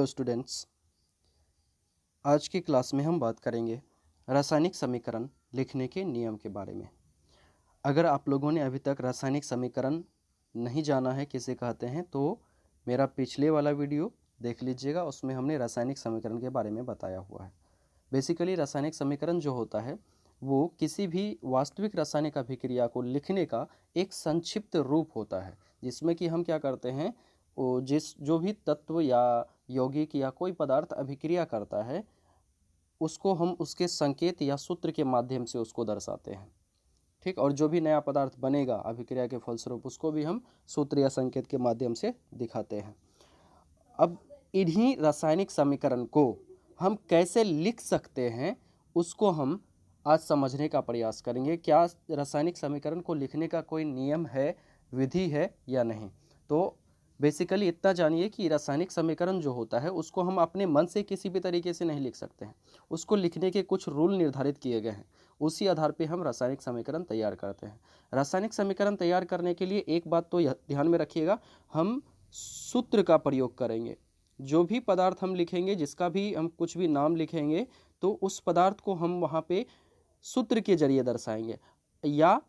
Students, आज की class में हम बात करेंगे रासायनिक समीकरण लिखने के नियम के बारे में। अगर आप लोगों ने अभी तक रासायनिक समीकरण नहीं जाना है किसे कहते हैं तो मेरा पिछले वाला वीडियो देख लीजिएगा, उसमें हमने रासायनिक समीकरण के बारे में बताया हुआ है। बेसिकली रासायनिक समीकरण जो होता है वो किसी भी वास्तविक रासायनिक अभिक्रिया को लिखने का एक संक्षिप्त रूप होता है, जिसमें कि हम क्या करते हैं, वो जो भी तत्व या यौगिक या कोई पदार्थ अभिक्रिया करता है उसको हम उसके संकेत या सूत्र के माध्यम से उसको दर्शाते हैं। ठीक, और जो भी नया पदार्थ बनेगा अभिक्रिया के फलस्वरूप उसको भी हम सूत्र या संकेत के माध्यम से दिखाते हैं। अब इन्हीं रासायनिक समीकरण को हम कैसे लिख सकते हैं उसको हम आज समझने का प्रयास करेंगे। क्या रासायनिक समीकरण को लिखने का कोई नियम है, विधि है या नहीं। तो बेसिकली इतना जानिए कि रासायनिक समीकरण जो होता है उसको हम अपने मन से किसी भी तरीके से नहीं लिख सकते हैं। उसको लिखने के कुछ रूल निर्धारित किए गए हैं, उसी आधार पे हम रासायनिक समीकरण तैयार करते हैं। रासायनिक समीकरण तैयार करने के लिए एक बात तो ध्यान में रखिएगा, हम सूत्र का प्रयोग करेंगे। जो भी पदार्थ हम लिखेंगे, जिसका भी हम कुछ भी नाम लिखेंगे, तो उस पदार्थ को हम वहाँ पे सूत्र के जरिए दर्शाएंगे या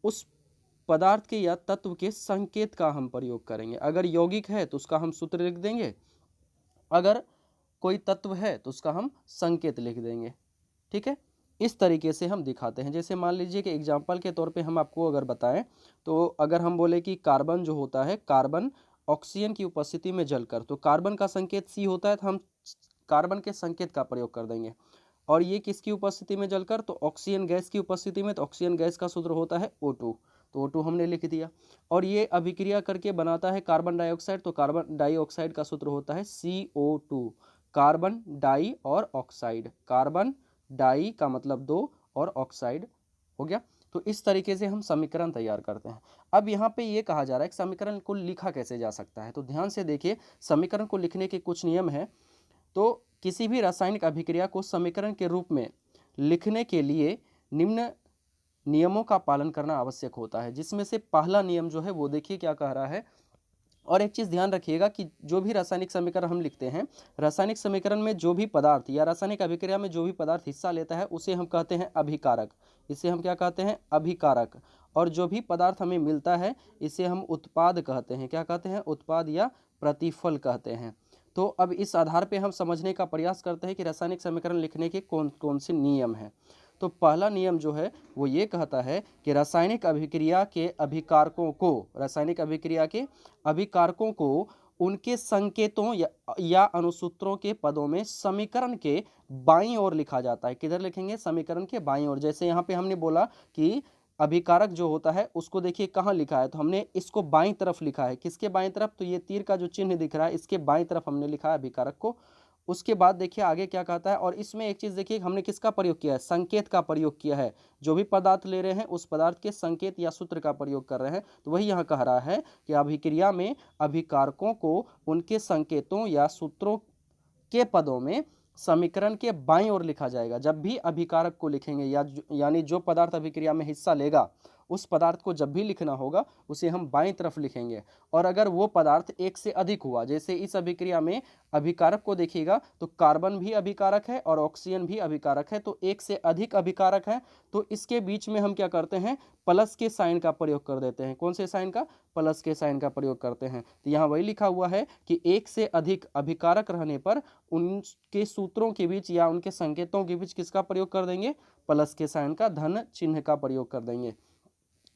उस पदार्थ के या तत्व के संकेत का हम प्रयोग करेंगे। अगर यौगिक है तो उसका हम सूत्र लिख देंगे, अगर कोई तत्व है तो उसका हम संकेत लिख देंगे। ठीक है, इस तरीके से हम दिखाते हैं। जैसे मान लीजिए कि एग्जाम्पल के तौर पे हम आपको अगर बताएं तो अगर हम बोले कि कार्बन जो होता है, कार्बन ऑक्सीजन की उपस्थिति में जलकर, तो कार्बन का संकेत C होता है, तो हम कार्बन के संकेत का प्रयोग कर देंगे। और ये किसकी उपस्थिति में जलकर, तो ऑक्सीजन गैस की उपस्थिति में, तो ऑक्सीजन गैस का सूत्र होता है O2, तो O2 हमने लिख दिया। और ये अभिक्रिया करके बनाता है कार्बन डाइऑक्साइड, तो कार्बन डाइऑक्साइड का सूत्र होता है CO2, कार्बन डाई और ऑक्साइड। कार्बन डाई का मतलब 2 और ऑक्साइड हो गया। तो इस तरीके से हम समीकरण तैयार करते हैं। अब यहाँ पे ये कहा जा रहा है कि समीकरण को लिखा कैसे जा सकता है, तो ध्यान से देखिए, समीकरण को लिखने के कुछ नियम हैं। तो किसी भी रासायनिक अभिक्रिया को समीकरण के रूप में लिखने के लिए निम्न नियमों का पालन करना आवश्यक होता है, जिसमें से पहला नियम जो है वो देखिए क्या कह रहा है। और एक चीज़ ध्यान रखिएगा कि जो भी रासायनिक समीकरण हम लिखते हैं, रासायनिक समीकरण में जो भी पदार्थ या रासायनिक अभिक्रिया में जो भी पदार्थ हिस्सा लेता है उसे हम कहते हैं अभिकारक। इसे हम क्या कहते हैं, अभिकारक। और जो भी पदार्थ हमें मिलता है इसे हम उत्पाद कहते हैं। क्या कहते हैं, उत्पाद या प्रतिफल कहते हैं। तो अब इस आधार पर हम समझने का प्रयास करते हैं कि रासायनिक समीकरण लिखने के कौन कौन से नियम हैं। तो पहला नियम जो है वो ये कहता है कि रासायनिक अभिक्रिया के अभिकारकों को, रासायनिक अभिक्रिया के अभिकारकों को उनके संकेतों या अनुसूत्रों के पदों में समीकरण के बाईं ओर लिखा जाता है। किधर लिखेंगे, समीकरण के बाईं ओर। जैसे यहाँ पे हमने बोला कि अभिकारक जो होता है उसको देखिए कहाँ लिखा है, तो हमने इसको बाईं तरफ लिखा है। किसके बाईं तरफ, तो ये तीर का जो चिन्ह दिख रहा है इसके बाईं तरफ हमने लिखा है अभिकारक को। उसके बाद देखिए आगे क्या कहता है, और इसमें एक चीज़ देखिए, हमने किसका प्रयोग किया है, संकेत का प्रयोग किया है। जो भी पदार्थ ले रहे हैं उस पदार्थ के संकेत या सूत्र का प्रयोग कर रहे हैं। तो वही यहाँ कह रहा है कि अभिक्रिया में अभिकारकों को उनके संकेतों या सूत्रों के पदों में समीकरण के बाईं ओर लिखा जाएगा। जब भी अभिकारक को लिखेंगे यानी जो पदार्थ अभिक्रिया में हिस्सा लेगा उस पदार्थ को जब भी लिखना होगा उसे हम बाईं तरफ लिखेंगे। और अगर वो पदार्थ एक से अधिक हुआ, जैसे इस अभिक्रिया में अभिकारक को देखिएगा तो कार्बन भी अभिकारक है और ऑक्सीजन भी अभिकारक है, तो एक से अधिक अभिकारक है, तो इसके बीच में हम क्या करते हैं, प्लस के साइन का प्रयोग कर देते हैं। कौन से साइन का, प्लस के साइन का प्रयोग करते हैं। तो यहाँ वही लिखा हुआ है कि एक से अधिक अभिकारक रहने पर उनके सूत्रों के बीच या उनके संकेतों के बीच किसका प्रयोग कर देंगे, प्लस के साइन का, धन चिन्ह का प्रयोग कर देंगे।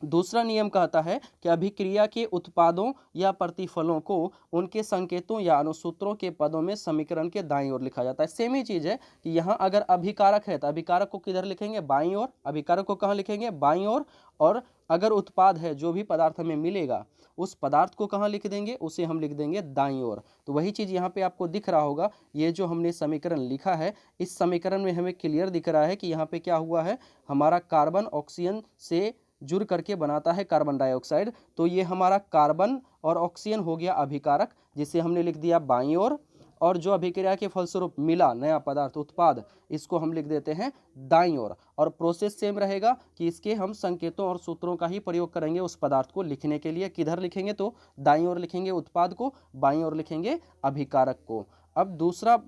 दूसरा नियम कहता है कि अभिक्रिया के उत्पादों या प्रतिफलों को उनके संकेतों या अनुसूत्रों के पदों में समीकरण के दाईं ओर लिखा जाता है। सेम ही चीज है कि यहाँ अगर अभिकारक है तो अभिकारक को किधर लिखेंगे, बाईं ओर। अभिकारक को कहाँ लिखेंगे, बाईं ओर। और अगर उत्पाद है, जो भी पदार्थ हमें मिलेगा उस पदार्थ को कहाँ लिख देंगे, उसे हम लिख देंगे दाईं ओर। तो वही चीज यहाँ पे आपको दिख रहा होगा, ये जो हमने समीकरण लिखा है इस समीकरण में हमें क्लियर दिख रहा है कि यहाँ पे क्या हुआ है, हमारा कार्बन ऑक्सीजन से जुड़ करके बनाता है कार्बन डाइऑक्साइड। तो ये हमारा कार्बन और ऑक्सीजन हो गया अभिकारक, जिसे हमने लिख दिया बाईं ओर। और जो अभिक्रिया के फलस्वरूप मिला नया पदार्थ, उत्पाद, इसको हम लिख देते हैं दाईं ओर। और प्रोसेस सेम रहेगा कि इसके हम संकेतों और सूत्रों का ही प्रयोग करेंगे उस पदार्थ को लिखने के लिए। किधर लिखेंगे, तो दाईं ओर लिखेंगे उत्पाद को, बाईं ओर लिखेंगे अभिकारक को। अब दूसरा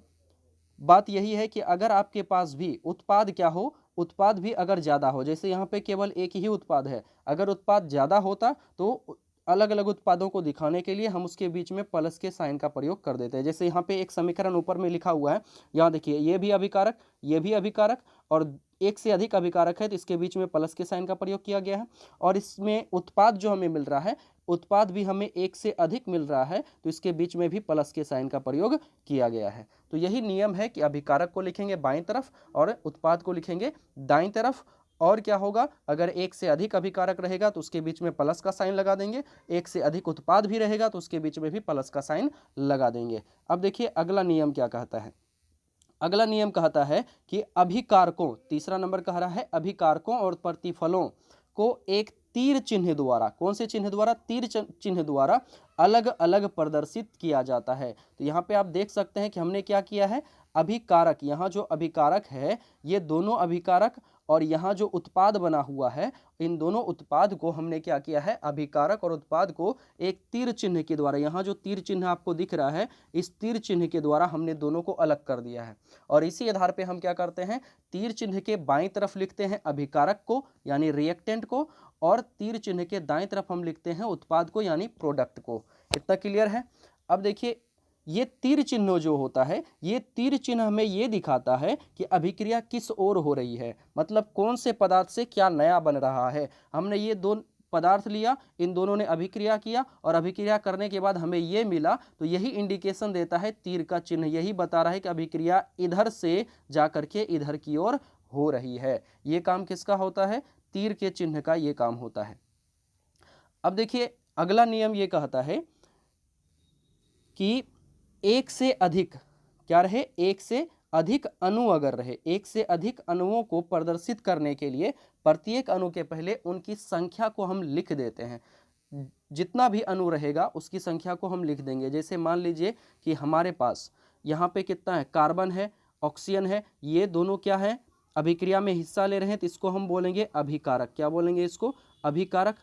बात यही है कि अगर आपके पास भी उत्पाद क्या हो, उत्पाद भी अगर ज़्यादा हो, जैसे यहाँ पे केवल एक ही उत्पाद है, अगर उत्पाद ज़्यादा होता तो अलग अलग उत्पादों को दिखाने के लिए हम उसके बीच में प्लस के साइन का प्रयोग कर देते हैं। जैसे यहाँ पे एक समीकरण ऊपर में लिखा हुआ है, यहाँ देखिए ये भी अभिकारक, ये भी अभिकारक और एक से अधिक अभिकारक है, तो इसके बीच में प्लस के साइन का प्रयोग किया गया है। और इसमें उत्पाद जो हमें मिल रहा है, उत्पाद भी हमें एक से अधिक मिल रहा है, तो इसके बीच में भी प्लस के साइन का प्रयोग किया गया है। तो यही नियम है कि अभिकारक को लिखेंगे बाईं तरफ और उत्पाद को लिखेंगे दाईं तरफ। और क्या होगा, अगर एक से अधिक अभिकारक रहेगा तो उसके बीच में प्लस का साइन लगा देंगे, एक से अधिक उत्पाद भी रहेगा तो उसके बीच में भी प्लस का साइन लगा देंगे। अब देखिए अगला नियम क्या कहता है। अगला नियम कहता है कि अभिकारकों, तीसरा नंबर कह रहा है, अभिकारकों और प्रतिफलों को एक तीर चिन्ह द्वारा, कौन से चिन्ह द्वारा, तीर चिन्ह द्वारा अलग अलग प्रदर्शित किया जाता है। तो यहाँ पे आप देख सकते हैं कि हमने क्या किया है, अभिकारक, यहाँ जो अभिकारक है ये दोनों अभिकारक और यहाँ जो उत्पाद बना हुआ है, इन दोनों उत्पाद को हमने क्या किया है, अभिकारक और उत्पाद को एक तीर चिन्ह के द्वारा, यहाँ जो तीर चिन्ह आपको दिख रहा है, इस तीर चिन्ह के द्वारा हमने दोनों को अलग कर दिया है। और इसी आधार पे हम क्या करते हैं, तीर चिन्ह के बाईं तरफ लिखते हैं अभिकारक को यानी रिएक्टेंट को, और तीर चिन्ह के दाएं तरफ हम लिखते हैं उत्पाद को यानी प्रोडक्ट को। इतना क्लियर है। अब देखिए ये तीर चिन्ह जो होता है, ये तीर चिन्ह हमें ये दिखाता है कि अभिक्रिया किस ओर हो रही है, मतलब कौन से पदार्थ से क्या नया बन रहा है। हमने ये दो पदार्थ लिया, इन दोनों ने अभिक्रिया किया और अभिक्रिया करने के बाद हमें ये मिला, तो यही इंडिकेशन देता है, तीर का चिन्ह यही बता रहा है कि अभिक्रिया इधर से जाकर के इधर की ओर हो रही है। ये काम किसका होता है, तीर के चिन्ह का ये काम होता है। अब देखिए अगला नियम ये कहता है कि एक से अधिक क्या रहे, एक से अधिक अणु अगर रहे, एक से अधिक अणुओं को प्रदर्शित करने के लिए प्रत्येक अणु के पहले उनकी संख्या को हम लिख देते हैं। जितना भी अणु रहेगा उसकी संख्या को हम लिख देंगे। जैसे मान लीजिए कि हमारे पास यहाँ पे कितना है, कार्बन है, ऑक्सीजन है, ये दोनों क्या है, अभिक्रिया में हिस्सा ले रहे हैं, तो इसको हम बोलेंगे अभिकारक। क्या बोलेंगे इसको, अभिकारक।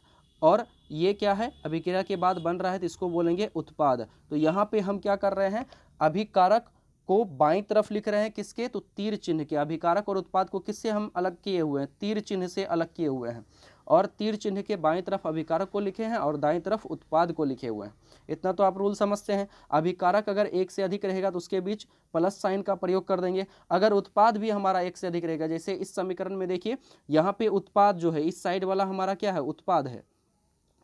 और ये क्या है, अभिक्रिया के बाद बन रहा है, तो इसको बोलेंगे उत्पाद। तो यहाँ पे हम क्या कर रहे हैं, अभिकारक को बाईं तरफ लिख रहे हैं, किसके, तो तीर चिन्ह के। अभिकारक और उत्पाद को किससे हम अलग किए हुए हैं, तीर चिन्ह से अलग किए हुए हैं। और तीर चिन्ह के बाईं तरफ अभिकारक को लिखे हैं और दाईं तरफ उत्पाद को लिखे हुए हैं। इतना तो आप रूल समझते हैं। अभिकारक अगर एक से अधिक रहेगा तो उसके बीच प्लस साइन का प्रयोग कर देंगे। अगर उत्पाद भी हमारा एक से अधिक रहेगा, जैसे इस समीकरण में देखिए यहाँ पे उत्पाद जो है, इस साइड वाला हमारा क्या है, उत्पाद है,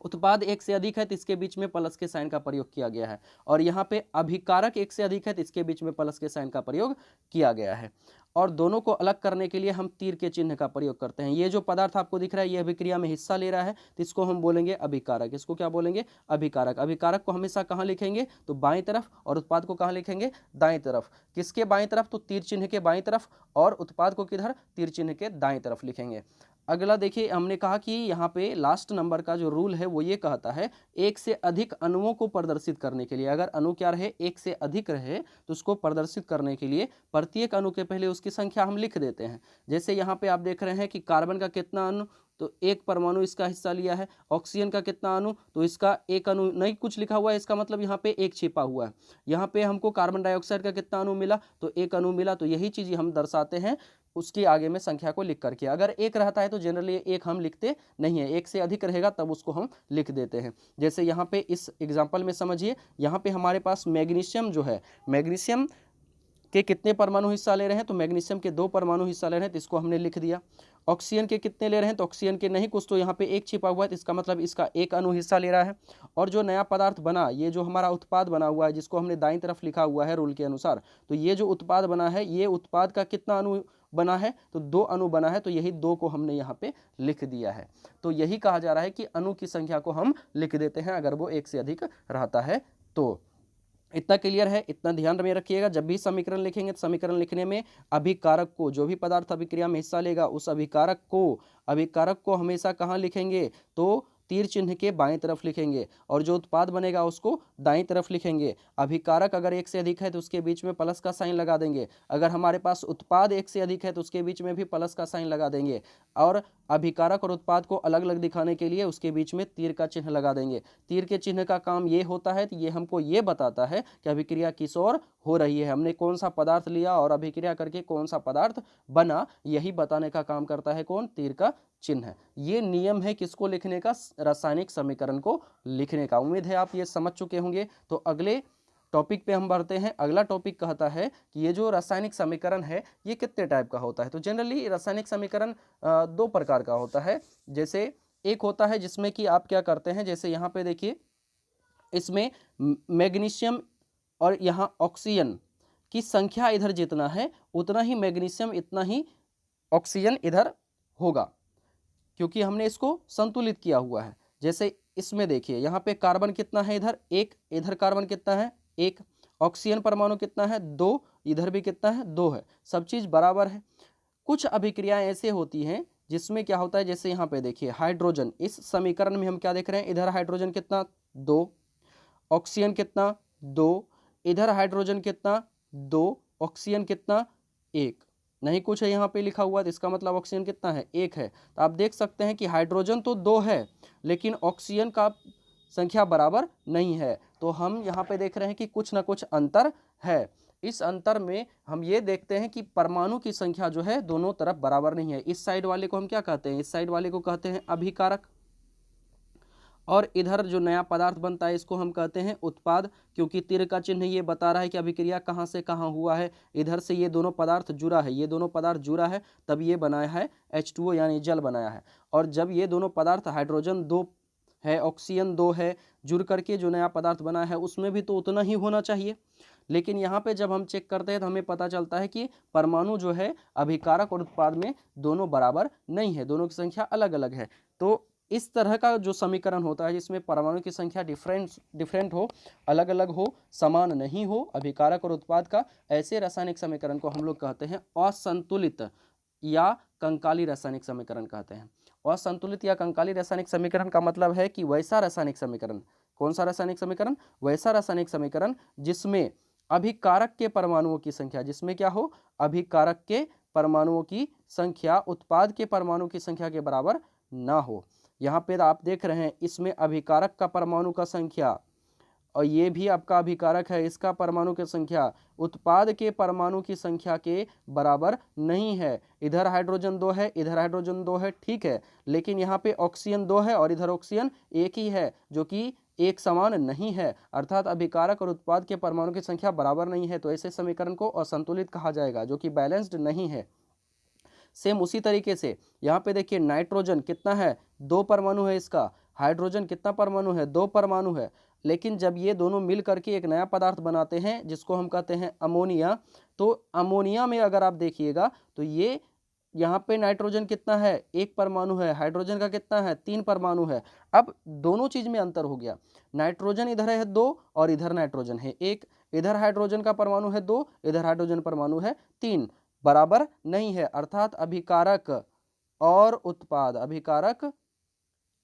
उत्पाद एक से अधिक है तो इसके बीच में प्लस के साइन का प्रयोग किया गया है। और यहाँ पे अभिकारक एक से अधिक है तो इसके बीच में प्लस के साइन का प्रयोग किया गया है। और दोनों को अलग करने के लिए हम तीर के चिन्ह का प्रयोग करते हैं। ये जो पदार्थ आपको दिख रहा है ये अभिक्रिया में हिस्सा ले रहा है, तो इसको हम बोलेंगे अभिकारक। इसको क्या बोलेंगे, अभिकारक। अभिकारक को हमेशा कहाँ लिखेंगे, तो बाईं तरफ, और उत्पाद को कहाँ लिखेंगे, दाईं तरफ। किसके बाईं तरफ, तो तीर चिन्ह के बाईं तरफ, और उत्पाद को किधर, तीर चिन्ह के दाईं तरफ लिखेंगे। अगला देखिए, हमने कहा कि यहाँ पे लास्ट नंबर का जो रूल है वो ये कहता है, एक से अधिक अणुओं को प्रदर्शित करने के लिए, अगर अणु क्या रहे, एक से अधिक रहे, तो उसको प्रदर्शित करने के लिए प्रत्येक अणु के पहले उसकी संख्या हम लिख देते हैं। जैसे यहाँ पे आप देख रहे हैं कि कार्बन का कितना अणु, तो एक परमाणु इसका हिस्सा लिया है। ऑक्सीजन का कितना अणु, तो इसका एक अणु नहीं कुछ लिखा हुआ है, इसका मतलब यहाँ पे एक छिपा हुआ है। यहाँ पे हमको कार्बन डाइऑक्साइड का कितना अणु मिला, तो एक अणु मिला। तो यही चीज़ हम दर्शाते हैं उसके आगे में संख्या को लिख करके। अगर एक रहता है तो जनरली एक हम लिखते नहीं है, एक से अधिक रहेगा तब उसको हम लिख देते हैं। जैसे यहाँ पे इस एग्जाम्पल में समझिए, यहाँ पे हमारे पास मैग्नीशियम जो है, मैग्नीशियम के कितने परमाणु हिस्सा ले रहे हैं, तो मैग्नीशियम के 2 परमाणु हिस्सा ले रहे हैं, तो इसको हमने लिख दिया। ऑक्सीजन के कितने ले रहे हैं, तो ऑक्सीजन के नहीं कुछ, तो यहाँ पे एक छिपा हुआ है, तो इसका मतलब इसका एक अणु हिस्सा ले रहा है। और जो नया पदार्थ बना, ये जो हमारा उत्पाद बना हुआ है, जिसको हमने दाईं तरफ लिखा हुआ है रूल के अनुसार, तो ये जो उत्पाद बना है, ये उत्पाद का कितना अणु बना है, तो 2 अणु बना है, तो यही 2 को हमने यहाँ पे लिख दिया है। तो यही कहा जा रहा है कि अणु की संख्या को हम लिख देते हैं अगर वो एक से अधिक रहता है तो। इतना क्लियर है, इतना ध्यान में रखिएगा। जब भी समीकरण लिखेंगे तो समीकरण लिखने में अभिकारक को, जो भी पदार्थ अभिक्रिया में हिस्सा लेगा उस अभिकारक को हमेशा कहाँ लिखेंगे, तो तीर चिन्ह के बाएं तरफ लिखेंगे, और जो उत्पाद बनेगा उसको दाईं तरफ लिखेंगे। अभिकारक अगर एक से अधिक है तो उसके बीच में प्लस का साइन लगा देंगे। अगर हमारे पास उत्पाद एक से अधिक है तो उसके बीच में भी प्लस का साइन लगा देंगे। और अभिकारक और उत्पाद को अलग अलग दिखाने के लिए उसके बीच में तीर का चिन्ह लगा देंगे। तीर के चिन्ह का काम ये होता है कि ये हमको ये बताता है कि अभिक्रिया किस ओर हो रही है, हमने कौन सा पदार्थ लिया और अभिक्रिया करके कौन सा पदार्थ बना, यही बताने का काम करता है कौन, तीर का चिन्ह। ये नियम है किसको लिखने का, रासायनिक समीकरण को लिखने का। उम्मीद है आप ये समझ चुके होंगे। तो अगले टॉपिक पे हम बढ़ते हैं। अगला टॉपिक कहता है कि ये जो रासायनिक समीकरण है ये कितने टाइप का होता है। तो जनरली रासायनिक समीकरण दो प्रकार का होता है। जैसे एक होता है जिसमें कि आप क्या करते हैं, जैसे यहाँ पे देखिए, इसमें मैग्नीशियम और यहाँ ऑक्सीजन की संख्या इधर जितना है उतना ही मैग्नीशियम, इतना ही ऑक्सीजन इधर होगा, क्योंकि हमने इसको संतुलित किया हुआ है। जैसे इसमें देखिए, यहाँ पे कार्बन कितना है, इधर एक, इधर कार्बन कितना है, एक, ऑक्सीजन परमाणु कितना है, दो, इधर भी कितना है, दो है, सब चीज बराबर है। कुछ अभिक्रियाएं ऐसे होती हैं जिसमें क्या होता है, जैसे यहाँ पे देखिए हाइड्रोजन, इस समीकरण में हम क्या देख रहे हैं, इधर हाइड्रोजन कितना, दो, ऑक्सीजन कितना, दो, इधर हाइड्रोजन कितना, दो, ऑक्सीजन कितना, एक, नहीं कुछ है यहाँ पे लिखा हुआ, तो इसका मतलब ऑक्सीजन कितना है, एक है। तो आप देख सकते हैं कि हाइड्रोजन तो दो है लेकिन ऑक्सीजन का संख्या बराबर नहीं है। तो हम यहाँ पे देख रहे हैं कि कुछ ना कुछ अंतर है। इस अंतर में हम ये देखते हैं कि परमाणु की संख्या जो है दोनों तरफ बराबर नहीं है। इस साइड वाले को हम क्या कहते हैं, इस साइड वाले को कहते हैं अभिकारक, और इधर जो नया पदार्थ बनता है इसको हम कहते हैं उत्पाद, क्योंकि तीर का चिन्ह ये बता रहा है कि अभिक्रिया कहाँ से कहाँ हुआ है। इधर से ये दोनों पदार्थ जुड़ा है, ये दोनों पदार्थ जुड़ा है, तब ये बनाया है H2O यानी जल बनाया है। और जब ये दोनों पदार्थ, हाइड्रोजन दो है, ऑक्सीजन दो है, जुड़ करके जो नया पदार्थ बना है उसमें भी तो उतना ही होना चाहिए। लेकिन यहाँ पे जब हम चेक करते हैं तो हमें पता चलता है कि परमाणु जो है अभिकारक और उत्पाद में दोनों बराबर नहीं है, दोनों की संख्या अलग अलग है। तो इस तरह का जो समीकरण होता है जिसमें परमाणु की संख्या डिफरेंट हो, अलग अलग हो, समान नहीं हो, अभिकारक और उत्पाद का, ऐसे रासायनिक समीकरण को हम लोग कहते हैं असंतुलित या कंकाली रासायनिक समीकरण कहते हैं। असंतुलित या कंकाली रासायनिक समीकरण का मतलब है कि वैसा रासायनिक समीकरण, कौन सा रासायनिक समीकरण, वैसा रासायनिक समीकरण जिसमें अभिकारक के परमाणुओं की संख्या, जिसमें क्या हो, अभिकारक के परमाणुओं की संख्या उत्पाद के परमाणु की संख्या के बराबर ना हो। यहाँ पे आप देख रहे हैं इसमें अभिकारक का परमाणु का संख्या, और ये भी आपका अभिकारक है, इसका परमाणु की संख्या उत्पाद के परमाणु की संख्या के बराबर नहीं है। इधर हाइड्रोजन दो है, इधर हाइड्रोजन दो है, ठीक है, लेकिन यहाँ पे ऑक्सीजन दो है और इधर ऑक्सीजन एक ही है, जो कि एक समान नहीं है, अर्थात अभिकारक और उत्पाद के परमाणु की संख्या बराबर नहीं है। तो ऐसे समीकरण को असंतुलित कहा जाएगा, जो कि बैलेंस्ड नहीं है। सेम उसी तरीके से यहाँ पे देखिए, नाइट्रोजन कितना है, दो परमाणु है इसका, हाइड्रोजन कितना परमाणु है, दो परमाणु है, लेकिन जब ये दोनों मिल करके एक नया पदार्थ बनाते हैं जिसको हम कहते हैं अमोनिया, तो अमोनिया में अगर आप देखिएगा तो ये यहाँ पे नाइट्रोजन कितना है, एक परमाणु है, हाइड्रोजन का कितना है, तीन परमाणु है। अब दोनों चीज में अंतर हो गया, नाइट्रोजन इधर है दो और इधर नाइट्रोजन है एक, इधर हाइड्रोजन का परमाणु है दो, इधर हाइड्रोजन परमाणु है तीन, बराबर नहीं है। अर्थात अभिकारक और उत्पाद, अभिकारक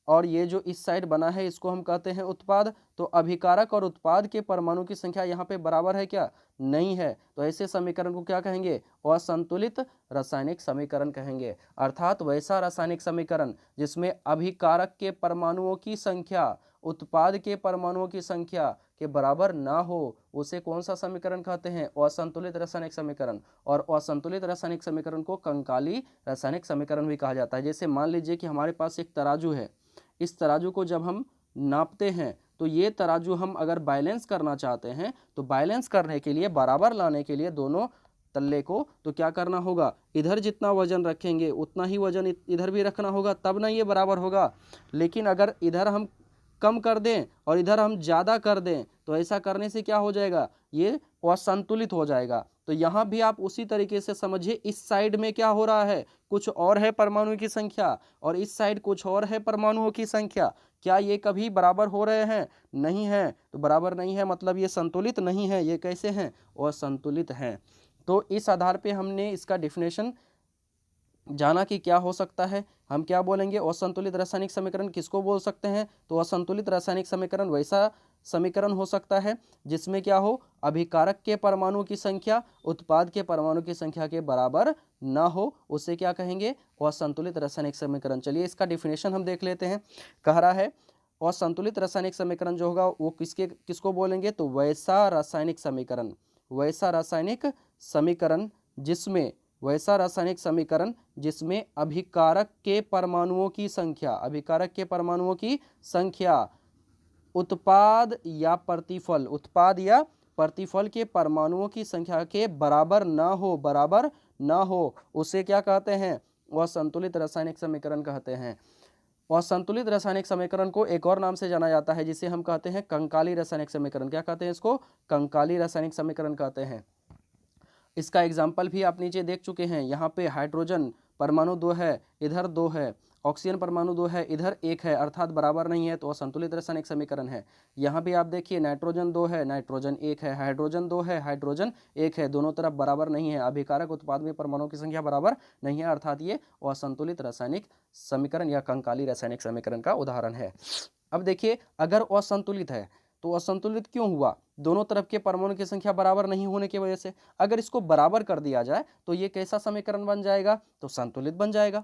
और ये जो इस साइड बना है इसको हम कहते हैं उत्पाद। तो अभिकारक और उत्पाद के परमाणु की संख्या यहाँ पे बराबर है क्या, नहीं है। तो ऐसे समीकरण को क्या कहेंगे, असंतुलित रासायनिक समीकरण कहेंगे। अर्थात वैसा रासायनिक समीकरण जिसमें अभिकारक के परमाणुओं की संख्या उत्पाद के परमाणुओं की संख्या के बराबर ना हो, उसे कौन सा समीकरण कहते हैं, असंतुलित रासायनिक समीकरण। और असंतुलित रासायनिक समीकरण को कंकाली रासायनिक समीकरण भी कहा जाता है। जैसे मान लीजिए कि हमारे पास एक तराजू है, इस तराजू को जब हम नापते हैं तो ये तराजू हम अगर बैलेंस करना चाहते हैं तो बैलेंस करने के लिए, बराबर लाने के लिए दोनों तल्ले को, तो क्या करना होगा, इधर जितना वजन रखेंगे उतना ही वजन इधर भी रखना होगा, तब ना ये बराबर होगा। लेकिन अगर इधर हम कम कर दें और इधर हम ज़्यादा कर दें तो ऐसा करने से क्या हो जाएगा, ये असंतुलित हो जाएगा। तो यहाँ भी आप उसी तरीके से समझिए, इस साइड में क्या हो रहा है, कुछ और है परमाणु की संख्या और इस साइड कुछ और है परमाणुओं की संख्या, क्या ये कभी बराबर हो रहे हैं, नहीं है। तो बराबर नहीं है मतलब ये संतुलित नहीं है, ये कैसे हैं, असंतुलित हैं। तो इस आधार पे हमने इसका डिफिनेशन जाना कि क्या हो सकता है। हम क्या बोलेंगे, असंतुलित रासायनिक समीकरण किसको बोल सकते हैं, तो असंतुलित रासायनिक समीकरण वैसा समीकरण हो सकता है जिसमें क्या हो, अभिकारक के परमाणु की संख्या उत्पाद के परमाणु की संख्या के बराबर ना हो, उसे क्या कहेंगे, असंतुलित रासायनिक समीकरण। चलिए इसका डिफिनेशन हम देख लेते हैं। कह रहा है असंतुलित रासायनिक समीकरण जो होगा वो किसको बोलेंगे, तो वैसा रासायनिक समीकरण, वैसा रासायनिक समीकरण जिसमें अभिकारक के परमाणुओं की संख्या उत्पाद या प्रतिफल के परमाणुओं की संख्या के बराबर ना हो उसे क्या कहते हैं? असंतुलित रासायनिक समीकरण कहते हैं। असंतुलित रासायनिक समीकरण को एक और नाम से जाना जाता है जिसे हम कहते हैं कंकाली रासायनिक समीकरण। क्या कहते हैं इसको? कंकाली रासायनिक समीकरण कहते हैं। इसका एग्जाम्पल भी आप नीचे देख चुके हैं। यहाँ पे हाइड्रोजन परमाणु 2 है, इधर 2 है, ऑक्सीजन परमाणु 2 है, इधर 1 है, अर्थात बराबर नहीं है, तो असंतुलित रासायनिक समीकरण है। यहाँ भी आप देखिए नाइट्रोजन 2 है, नाइट्रोजन 1 है, हाइड्रोजन 2 है, हाइड्रोजन 1 है, दोनों तरफ बराबर नहीं है, अभिकारक उत्पाद में परमाणुओं की संख्या बराबर नहीं है, अर्थात ये असंतुलित रासायनिक समीकरण या कंकाली रासायनिक समीकरण का उदाहरण है। अब देखिए, अगर असंतुलित है तो असंतुलित क्यों हुआ? दोनों तरफ के परमाणु की संख्या बराबर नहीं होने की वजह से। अगर इसको बराबर कर दिया जाए तो ये कैसा समीकरण बन जाएगा? तो संतुलित बन जाएगा,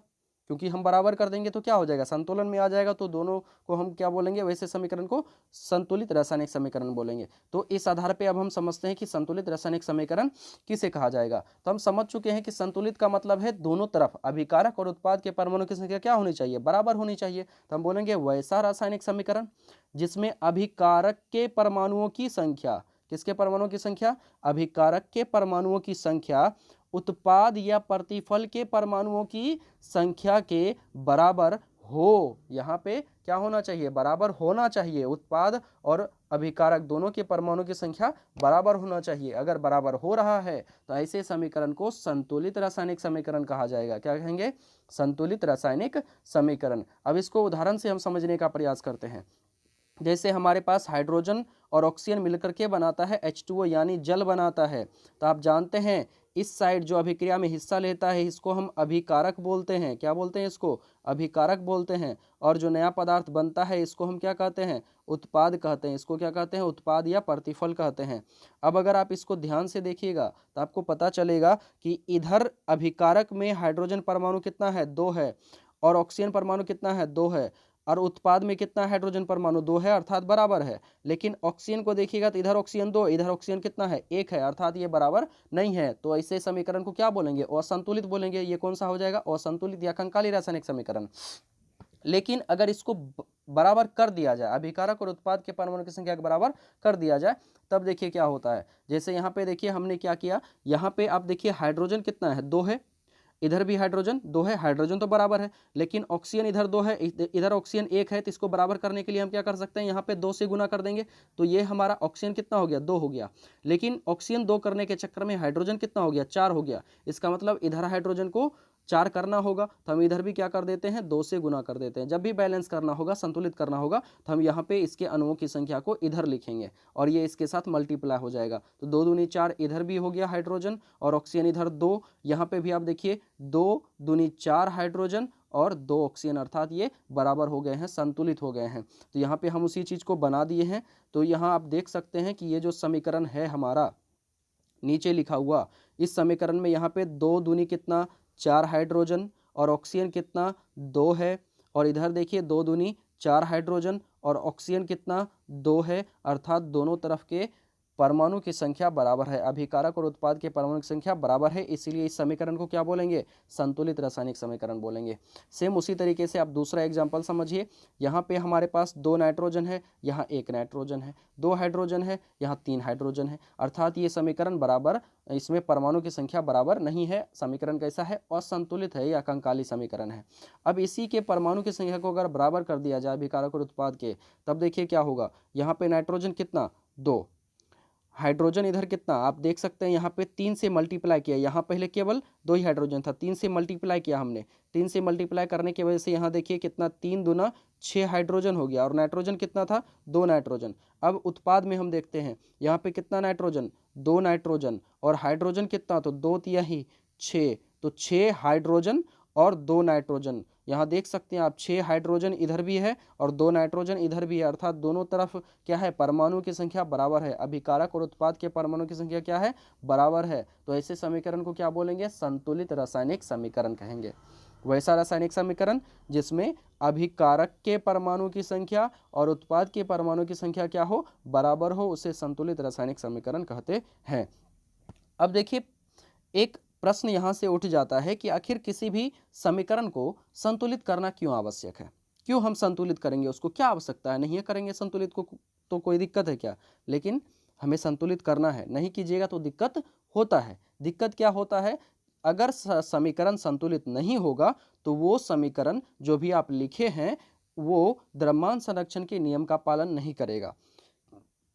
क्योंकि हम बराबर कर देंगे तो क्या हो जाएगा? संतुलन में आ जाएगा, तो दोनों को हम क्या बोलेंगे? वैसे समीकरण को संतुलित रासायनिक समीकरण बोलेंगे। तो इस आधार पे अब हम समझते हैं कि संतुलित रासायनिक समीकरण किसे कहा जाएगा। तो हम समझ चुके हैं कि संतुलित का मतलब है दोनों तरफ अभिकारक और उत्पाद के परमाणु की संख्या क्या होनी चाहिए? बराबर होनी चाहिए। तो हम बोलेंगे वैसा रासायनिक समीकरण जिसमें अभिकारक के परमाणुओं की संख्या, किसके परमाणुओं की संख्या? अभिकारक के परमाणुओं की संख्या उत्पाद या प्रतिफल के परमाणुओं की संख्या के बराबर हो। यहाँ पे क्या होना चाहिए? बराबर होना चाहिए। उत्पाद और अभिकारक दोनों के परमाणु की संख्या बराबर होना चाहिए। अगर बराबर हो रहा है तो ऐसे समीकरण को संतुलित रासायनिक समीकरण कहा जाएगा। क्या कहेंगे? संतुलित रासायनिक समीकरण। अब इसको उदाहरण से हम समझने का प्रयास करते हैं। जैसे हमारे पास हाइड्रोजन और ऑक्सीजन मिलकर के बनाता है H2O, यानी जल बनाता है। तो आप जानते हैं इस साइड जो अभिक्रिया में हिस्सा लेता है इसको हम अभिकारक बोलते हैं। क्या बोलते हैं? इसको अभिकारक बोलते हैं। और जो नया पदार्थ बनता है इसको हम क्या कहते हैं? उत्पाद कहते हैं। इसको क्या कहते हैं? उत्पाद या प्रतिफल कहते हैं। अब अगर आप इसको ध्यान से देखिएगा तो आपको पता चलेगा कि इधर अभिकारक में हाइड्रोजन परमाणु कितना है? 2 है, और ऑक्सीजन परमाणु कितना है? 2 है, और उत्पाद में कितना हाइड्रोजन परमाणु? 2 है, अर्थात बराबर है। लेकिन ऑक्सीजन को देखिएगा तो इधर ऑक्सीजन 2, इधर ऑक्सीजन कितना है? 1 है, अर्थात ये बराबर नहीं है। तो ऐसे समीकरण को क्या बोलेंगे? असंतुलित बोलेंगे। ये कौन सा हो जाएगा? असंतुलित या कंकाली रासायनिक समीकरण। लेकिन अगर इसको बराबर कर दिया जाए, अभिकारक और उत्पाद के परमाणु की संख्या को बराबर कर दिया जाए, तब देखिए क्या होता है। जैसे यहाँ पे देखिए हमने क्या किया, यहाँ पे आप देखिए हाइड्रोजन कितना है? 2 है, इधर भी हाइड्रोजन 2 है, हाइड्रोजन तो बराबर है, लेकिन ऑक्सीजन इधर 2 है, इधर ऑक्सीजन 1 है। तो इसको बराबर करने के लिए हम क्या कर सकते हैं? यहाँ पे 2 से गुना कर देंगे, तो ये हमारा ऑक्सीजन कितना हो गया? 2 हो गया। लेकिन ऑक्सीजन 2 करने के चक्कर में हाइड्रोजन कितना हो गया? 4 हो गया। इसका मतलब इधर हाइड्रोजन को 4 करना होगा, तो हम इधर भी क्या कर देते हैं? 2 से गुना कर देते हैं। जब भी बैलेंस करना होगा, संतुलित करना होगा, तो हम यहाँ पे इसके अणुओं की संख्या को इधर लिखेंगे और ये इसके साथ मल्टीप्लाई हो जाएगा। तो 2 दूनी 4, इधर भी हो गया हाइड्रोजन और ऑक्सीजन इधर 2, यहाँ पे भी आप देखिए 2 दूनी 4 हाइड्रोजन और 2 ऑक्सीजन, अर्थात ये बराबर हो गए हैं, संतुलित हो गए हैं। तो यहाँ पे हम उसी चीज़ को बना दिए हैं। तो यहाँ आप देख सकते हैं कि ये जो समीकरण है हमारा नीचे लिखा हुआ, इस समीकरण में यहाँ पे 2 दूनी कितना? 4 हाइड्रोजन, और ऑक्सीजन कितना? 2 है, और इधर देखिए 2 दूनी 4 हाइड्रोजन और ऑक्सीजन कितना? 2 है, अर्थात दोनों तरफ के परमाणु की संख्या बराबर है, अभिकारक और उत्पाद के परमाणु की संख्या बराबर है। इसीलिए इस समीकरण को क्या बोलेंगे? संतुलित रासायनिक समीकरण बोलेंगे। सेम उसी तरीके से आप दूसरा एग्जाम्पल समझिए। यहाँ पे हमारे पास 2 नाइट्रोजन है, यहाँ 1 नाइट्रोजन है, 2 हाइड्रोजन है, यहाँ 3 हाइड्रोजन है, अर्थात ये समीकरण बराबर, इसमें परमाणु की संख्या बराबर नहीं है। समीकरण कैसा है? असंतुलित है या कंकाली समीकरण है। अब इसी के परमाणु की संख्या को अगर बराबर कर दिया जाए अभिकारक और उत्पाद के, तब देखिए क्या होगा। यहाँ पे नाइट्रोजन कितना? 2, हाइड्रोजन इधर कितना? आप देख सकते हैं यहाँ पे 3 से मल्टीप्लाई किया, यहाँ पहले केवल 2 ही हाइड्रोजन था, 3 से मल्टीप्लाई किया हमने। 3 से मल्टीप्लाई करने की वजह से यहाँ देखिए कितना? 3 दूना 6 हाइड्रोजन हो गया, और नाइट्रोजन कितना था? 2 नाइट्रोजन। अब उत्पाद में हम देखते हैं यहाँ पे कितना नाइट्रोजन? 2 नाइट्रोजन, और हाइड्रोजन कितना? तो 2 तिहाई 6, तो 6 हाइड्रोजन और 2 नाइट्रोजन। यहाँ देख सकते हैं आप 6 हाइड्रोजन इधर भी है और 2 नाइट्रोजन इधर भी है, अर्थात दोनों तरफ क्या है? परमाणु की संख्या बराबर है। अभिकारक और उत्पाद के परमाणु की संख्या क्या है? बराबर है। तो ऐसे समीकरण को क्या बोलेंगे? संतुलित रासायनिक समीकरण कहेंगे। वैसा रासायनिक समीकरण जिसमें अभिकारक के परमाणु की संख्या और उत्पाद के परमाणु की संख्या क्या हो? बराबर हो, उसे संतुलित रासायनिक समीकरण कहते हैं। अब देखिए, एक प्रश्न यहाँ से उठ जाता है कि आखिर किसी भी समीकरण को संतुलित करना क्यों आवश्यक है, क्यों हम संतुलित करेंगे उसको, क्या आवश्यकता है, नहीं है करेंगे संतुलित को तो कोई दिक्कत है क्या, लेकिन हमें संतुलित करना है, नहीं कीजिएगा तो दिक्कत होता है। दिक्कत क्या होता है, अगर समीकरण संतुलित नहीं होगा तो वो समीकरण जो भी आप लिखे हैं वो द्रव्यमान संरक्षण के नियम का पालन नहीं करेगा।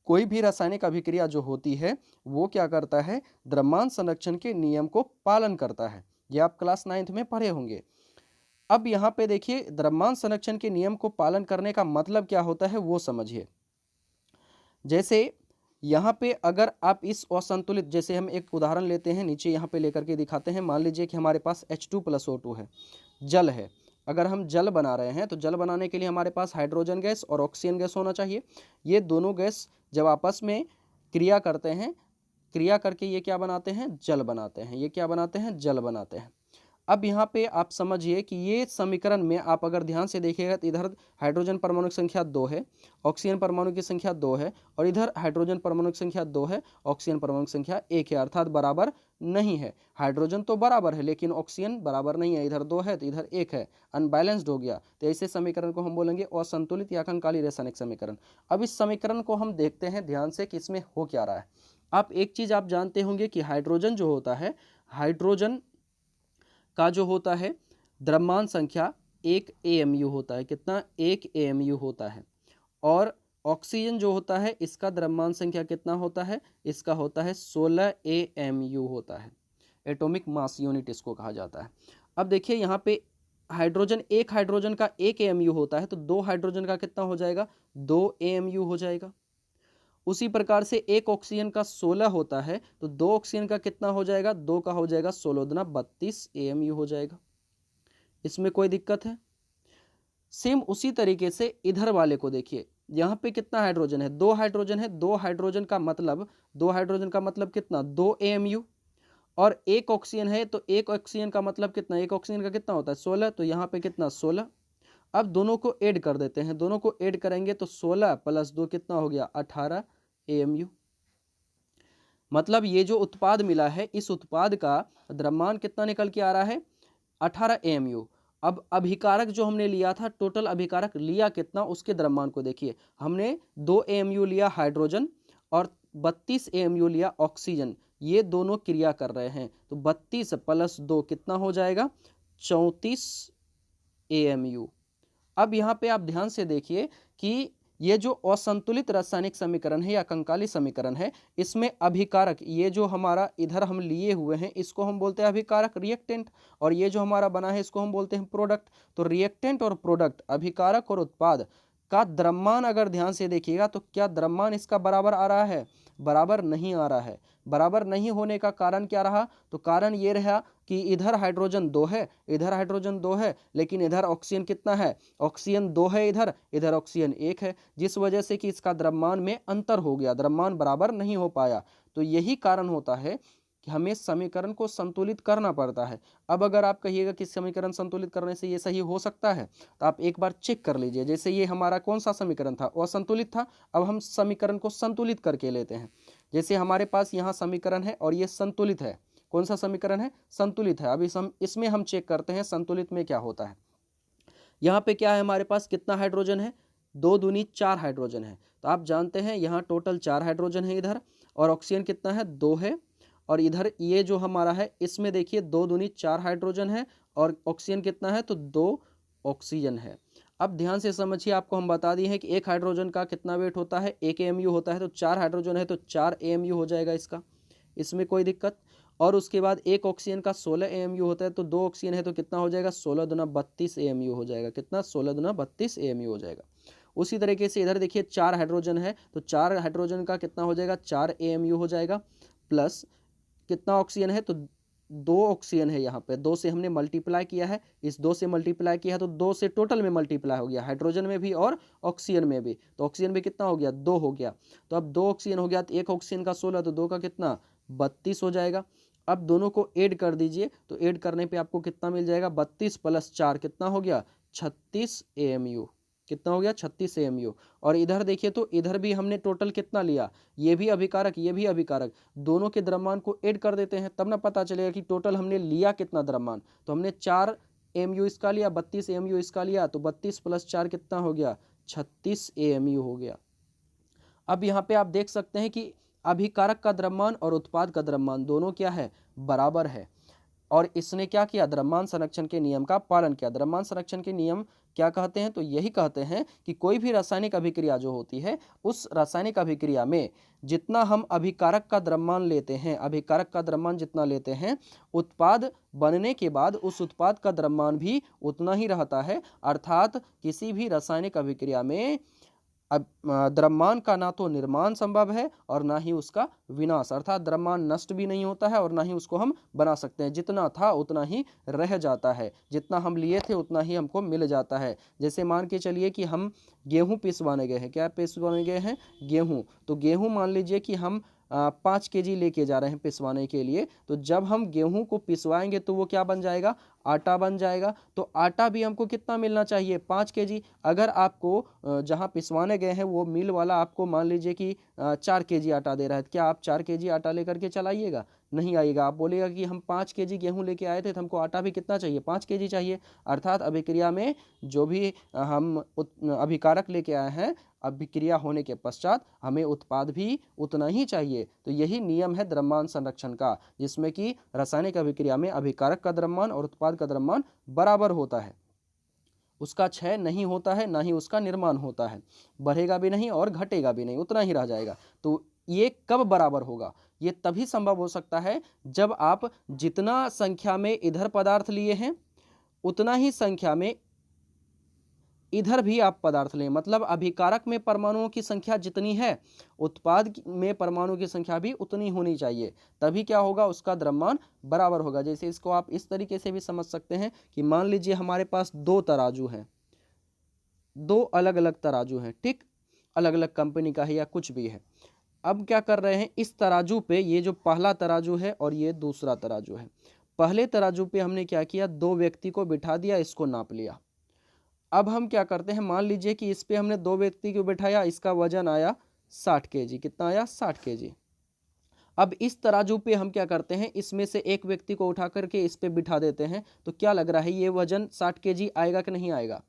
कोई भी रासायनिक अभिक्रिया जो होती है वो क्या करता है, द्रव्यमान संरक्षण के नियम को पालन करता है। ये आप क्लास 9th में पढ़े होंगे। अब यहाँ पे देखिए, द्रव्यमान संरक्षण के नियम को पालन करने का मतलब क्या होता है वो समझिए। जैसे यहाँ पे अगर आप इस असंतुलित, जैसे हम एक उदाहरण लेते हैं, नीचे यहाँ पे लेकर के दिखाते हैं। मान लीजिए कि हमारे पास H2+O2 है, जल है। अगर हम जल बना रहे हैं तो जल बनाने के लिए हमारे पास हाइड्रोजन गैस और ऑक्सीजन गैस होना चाहिए। ये दोनों गैस जब आपस में क्रिया करते हैं, क्रिया करके ये क्या बनाते हैं, जल बनाते हैं। ये क्या बनाते हैं, जल बनाते हैं। अब यहाँ पे आप समझिए कि ये समीकरण में आप अगर ध्यान से देखिएगा तो इधर हाइड्रोजन परमाणु की संख्या 2 है, ऑक्सीजन परमाणु की संख्या 2 है, और इधर हाइड्रोजन परमाणु की संख्या 2 है, ऑक्सीजन परमाणु की संख्या 1 है, अर्थात बराबर नहीं है। हाइड्रोजन तो बराबर है लेकिन ऑक्सीजन बराबर नहीं है, इधर 2 है तो इधर 1 है, अनबैलेंस्ड हो गया। तो ऐसे समीकरण को हम बोलेंगे असंतुलित या कंकाली रासायनिक समीकरण। अब इस समीकरण को हम देखते हैं ध्यान से कि इसमें हो क्या रहा है। आप एक चीज आप जानते होंगे कि हाइड्रोजन जो होता है, हाइड्रोजन का जो होता है द्रव्यमान संख्या 1 AMU होता है। कितना, 1 AMU होता है। और ऑक्सीजन जो होता है इसका द्रव्यमान संख्या कितना होता है, इसका होता है 16 AMU होता है। एटॉमिक मास यूनिट इसको कहा जाता है। अब देखिए यहाँ पे हाइड्रोजन, एक हाइड्रोजन का 1 AMU होता है तो 2 हाइड्रोजन का कितना हो जाएगा, 2 AMU हो जाएगा। उसी प्रकार से एक ऑक्सीजन का 16 होता है तो 2 ऑक्सीजन का कितना हो जाएगा, 2 का हो जाएगा 16 दूना 32 AMU हो जाएगा। इसमें कोई दिक्कत है। सेम उसी तरीके से इधर वाले को देखिए, यहाँ पे कितना हाइड्रोजन है, 2 हाइड्रोजन है। 2 हाइड्रोजन का मतलब, 2 हाइड्रोजन का मतलब कितना, 2 AMU। और एक ऑक्सीजन है तो एक ऑक्सीजन का मतलब कितना, एक ऑक्सीजन का कितना होता है 16, तो यहाँ पे कितना 16। अब दोनों को ऐड कर देते हैं, दोनों को ऐड करेंगे तो 16 + 2 कितना हो गया, 18 AMU। मतलब ये जो उत्पाद मिला है इस उत्पाद का द्रव्यमान कितना निकल के आ रहा है, 18 AMU। अब अभिकारक जो हमने लिया था, टोटल अभिकारक लिया कितना, उसके द्रव्यमान को देखिए। हमने 2 AMU लिया हाइड्रोजन और 32 AMU लिया ऑक्सीजन। ये दोनों क्रिया कर रहे हैं तो 32 + 2 कितना हो जाएगा, 34 AMU। अब यहाँ पे आप ध्यान से देखिए कि ये जो असंतुलित रासायनिक समीकरण है या कंकाली समीकरण है, इसमें अभिकारक, ये जो हमारा इधर हम लिए हुए हैं इसको हम बोलते हैं अभिकारक, रिएक्टेंट, और ये जो हमारा बना है इसको हम बोलते हैं प्रोडक्ट। तो रिएक्टेंट और प्रोडक्ट, अभिकारक और उत्पाद का द्रव्यमान अगर ध्यान से देखिएगा तो क्या द्रव्यमान इसका बराबर आ रहा है, बराबर नहीं आ रहा है। बराबर नहीं होने का कारण क्या रहा, तो कारण ये रहा कि इधर हाइड्रोजन 2 है, इधर हाइड्रोजन 2 है, लेकिन इधर ऑक्सीजन कितना है, ऑक्सीजन 2 है इधर, इधर ऑक्सीजन 1 है, जिस वजह से कि इसका द्रव्यमान में अंतर हो गया, द्रव्यमान बराबर नहीं हो पाया। तो यही कारण होता है कि हमें समीकरण को संतुलित करना पड़ता है। अब अगर आप कहिएगा कि समीकरण संतुलित करने से ये सही हो सकता है, तो आप एक बार चेक कर लीजिए। जैसे ये हमारा कौन सा समीकरण था, असंतुलित था। अब हम समीकरण को संतुलित करके लेते हैं। जैसे हमारे पास यहाँ समीकरण है और ये संतुलित है। कौन सा समीकरण है, संतुलित है। अभी इसमें हम चेक करते हैं संतुलित में क्या होता है। यहाँ पे क्या है, हमारे पास कितना हाइड्रोजन है, 2 दूनी 4 हाइड्रोजन है। तो आप जानते हैं यहाँ टोटल 4 हाइड्रोजन है इधर, और ऑक्सीजन कितना है, 2 है। और इधर ये जो हमारा है इसमें देखिए 2 दूनी 4 हाइड्रोजन है और ऑक्सीजन कितना है, तो 2 ऑक्सीजन है। अब ध्यान से समझिए, आपको हम बता दिए हैं कि एक हाइड्रोजन का कितना वेट होता है, 1 AMU होता है। तो 4 हाइड्रोजन है तो 4 AMU हो जाएगा इसका, इसमें कोई दिक्कत। और उसके बाद एक ऑक्सीजन का 16 AMU होता है, तो 2 ऑक्सीजन है तो कितना हो जाएगा, 16 दूना 32 AMU हो जाएगा। कितना, 16 दूना 32 AMU हो जाएगा। उसी तरीके से इधर देखिए 4 हाइड्रोजन है तो 4 हाइड्रोजन का कितना हो जाएगा, 4 AMU हो जाएगा। प्लस कितना ऑक्सीजन है, तो 2 ऑक्सीजन है। यहाँ पे 2 से हमने मल्टीप्लाई किया है, इस 2 से मल्टीप्लाई किया है तो 2 से टोटल में मल्टीप्लाई हो गया, हाइड्रोजन में भी और ऑक्सीजन में भी। तो ऑक्सीजन में कितना हो गया, 2 हो गया। तो अब 2 ऑक्सीजन हो गया तो एक ऑक्सीजन का 16 तो 2 का कितना, 32 हो जाएगा। अब दोनों को ऐड कर दीजिए तो ऐड करने पे आपको कितना मिल जाएगा, 32 + 4 कितना हो गया, 36 AMU। कितना हो गया 36 AMU। और इधर देखिए तो इधर भी हमने टोटल कितना लिया, ये भी अभिकारक ये भी अभिकारक, दोनों के द्रव्यमान को ऐड कर देते हैं तब ना पता चलेगा कि टोटल हमने लिया कितना द्रव्यमान। तो हमने 4 AMU इसका लिया, 32 AMU इसका लिया, तो 32 + 4 कितना हो गया 36 AMU हो गया। अब यहाँ पे आप देख सकते हैं कि अभिकारक का द्रव्यमान और उत्पाद का द्रव्यमान दोनों क्या है, बराबर है। और इसने क्या किया, द्रव्यमान संरक्षण के नियम का पालन किया। द्रव्यमान संरक्षण के नियम क्या कहते हैं, तो यही कहते हैं कि कोई भी रासायनिक अभिक्रिया जो होती है, उस रासायनिक अभिक्रिया में जितना हम अभिकारक का द्रव्यमान लेते हैं, अभिकारक का द्रव्यमान जितना लेते हैं, उत्पाद बनने के बाद उस उत्पाद का द्रव्यमान भी उतना ही रहता है। अर्थात किसी भी रासायनिक अभिक्रिया में द्रव्यमान का ना तो निर्माण संभव है और ना ही उसका विनाश, अर्थात द्रव्यमान नष्ट भी नहीं होता है और ना ही उसको हम बना सकते हैं। जितना था उतना ही रह जाता है, जितना हम लिए थे उतना ही हमको मिल जाता है। जैसे मान के चलिए कि हम गेहूं पिसवाने गए हैं, क्या पिसवाने गए हैं, गेहूं। तो गेहूं मान लीजिए कि हम 5 kg लेके जा रहे हैं पिसवाने के लिए। तो जब हम गेहूं को पिसवाएंगे तो वो क्या बन जाएगा, आटा बन जाएगा। तो आटा भी हमको कितना मिलना चाहिए, 5 kg। अगर आपको जहाँ पिसवाने गए हैं वो मिल वाला आपको मान लीजिए कि 4 kg आटा दे रहा है, क्या आप 4 kg आटा लेकर के चलाइएगा, नहीं आएगा। आप बोलेगा कि हम 5 kg गेहूं लेके आए थे तो हमको आटा भी कितना चाहिए, 5 kg चाहिए। अर्थात अभिक्रिया में जो भी हम अभिकारक लेके आए हैं, अभिक्रिया होने के पश्चात हमें उत्पाद भी उतना ही चाहिए। तो यही नियम है द्रव्यमान संरक्षण का, जिसमें कि रासायनिक अभिक्रिया में अभिकारक का द्रव्यमान और उत्पाद का द्रव्यमान बराबर होता है, उसका क्षय नहीं होता है, ना ही उसका निर्माण होता है, बढ़ेगा भी नहीं और घटेगा भी नहीं, उतना ही रह जाएगा। तो ये कब बराबर होगा, ये तभी संभव हो सकता है जब आप जितना संख्या में इधर पदार्थ लिए हैं उतना ही संख्या में इधर भी आप पदार्थ लें। मतलब अभिकारक में परमाणुओं की संख्या जितनी है, उत्पाद में परमाणु की संख्या भी उतनी होनी चाहिए, तभी क्या होगा, उसका द्रव्यमान बराबर होगा। जैसे इसको आप इस तरीके से भी समझ सकते हैं कि मान लीजिए हमारे पास 2 तराजू हैं, 2 अलग अलग तराजू हैं, ठीक, अलग अलग कंपनी का है या कुछ भी है। अब क्या कर रहे हैं, इस तराजू पे, ये जो पहला तराजू है और ये दूसरा तराजू है, पहले तराजू पे हमने क्या किया, 2 व्यक्ति को बिठा दिया, इसको नाप लिया। अब हम क्या करते हैं, मान लीजिए कि इस पे हमने 2 व्यक्ति को बिठाया, इसका वजन आया 60 kg, कितना आया 60 kg। अब इस तराजू पे हम क्या करते हैं, इसमें से एक व्यक्ति को उठा करके इस पे बिठा देते हैं, तो क्या लग रहा है, ये वजन 60 kg आएगा कि नहीं आएगा।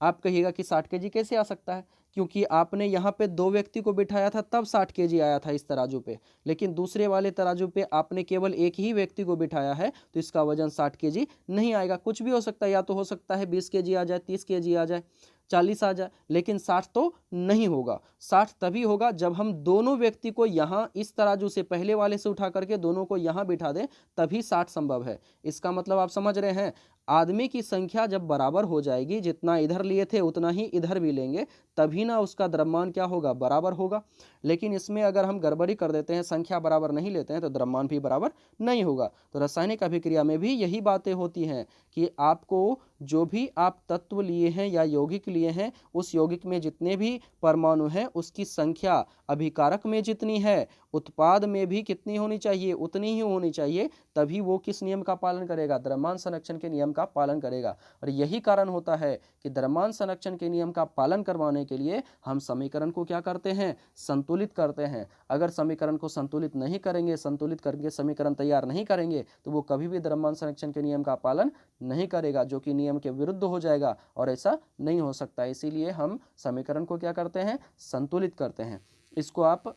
आप कहिएगा कि 60 kg कैसे आ सकता है, क्योंकि आपने यहाँ पे 2 व्यक्ति को बिठाया था तब 60 kg आया था इस तराजू पे, लेकिन दूसरे वाले तराजू पे आपने केवल एक ही व्यक्ति को बिठाया है तो इसका वजन 60 kg नहीं आएगा। कुछ भी हो सकता है, या तो हो सकता है 20 kg आ जाए, 30 kg आ जाए, 40 आ जाए, लेकिन 60 तो नहीं होगा। 60 तभी होगा जब हम दोनों व्यक्ति को यहाँ इस तराजू से पहले वाले से उठा करके दोनों को यहाँ बिठा दें, तभी 60 संभव है। इसका मतलब आप समझ रहे हैं, आदमी की संख्या जब बराबर हो जाएगी, जितना इधर लिए थे उतना ही इधर भी लेंगे, तभी ना उसका द्रव्यमान क्या होगा, बराबर होगा। लेकिन इसमें अगर हम गड़बड़ी कर देते हैं, संख्या बराबर नहीं लेते हैं, तो द्रव्यमान भी बराबर नहीं होगा। तो रासायनिक अभिक्रिया में भी यही बातें होती हैं कि आपको जो भी आप तत्व लिए हैं या यौगिक लिए हैं, उस यौगिक में जितने भी परमाणु हैं उसकी संख्या अभिकारक में जितनी है, उत्पाद में भी कितनी होनी चाहिए, उतनी ही होनी चाहिए, तभी वो किस नियम का पालन करेगा, द्रव्यमान संरक्षण के नियम का पालन करेगा। और यही कारण होता है कि द्रव्यमान संरक्षण के नियम का पालन करवाने के लिए हम समीकरण को क्या करते हैं, संतुलित करते हैं। अगर समीकरण को संतुलित नहीं करेंगे, संतुलित करके समीकरण तैयार नहीं करेंगे, तो वो कभी भी द्रव्यमान संरक्षण के नियम का पालन नहीं करेगा, जो कि नियम के विरुद्ध हो जाएगा, और ऐसा नहीं हो सकता। इसीलिए हम समीकरण को क्या करते हैं, संतुलित करते हैं। इसको आप